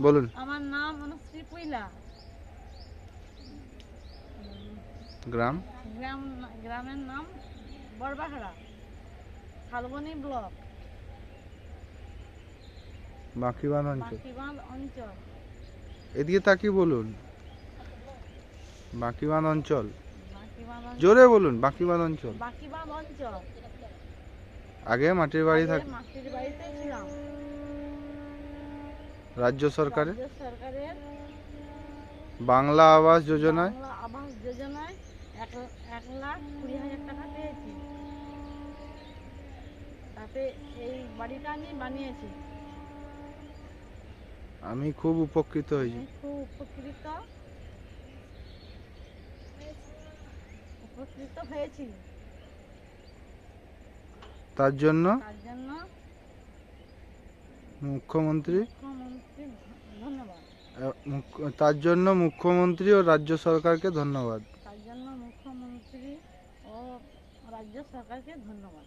বলুন। আমার নাম অনুশ্রী পুইলা। গ্রাম? গ্রামের নাম বড়বাহারা, শালবনী ব্লক, বাঁকিবাঁধ অঞ্চল। বাঁকিবাঁধ অঞ্চল। এদিকে তাকিয়ে বলুন। বাঁকিবাঁধ অঞ্চল। বাঁকিবাঁধ জোরে বলুন, বাঁকিবাঁধ অঞ্চল। বাঁকিবাঁধ অঞ্চল। আগে মাটির বাড়ি আগে থাক। মাটির বাড়িতে ছিলাম। রাজ্য সরকারের রাজ্য সরকারের বাংলা আবাস যোজনায় বাংলা আবাস যোজনায় 1,20,000 টাকা পেয়েছি। তাতে এই বাড়িটা আমি বানিয়েছি। আমি খুব উপকৃত হয়েছি। আমি খুব উপকৃত হয়েছি। তার জন্য জন্য মুখ্যমন্ত্রী ধন্যবাদ। তার জন্য মুখ্যমন্ত্রী ও রাজ্য সরকারকে ধন্যবাদ। তার জন্য মুখ্যমন্ত্রী ও রাজ্য সরকারকে ধন্যবাদ।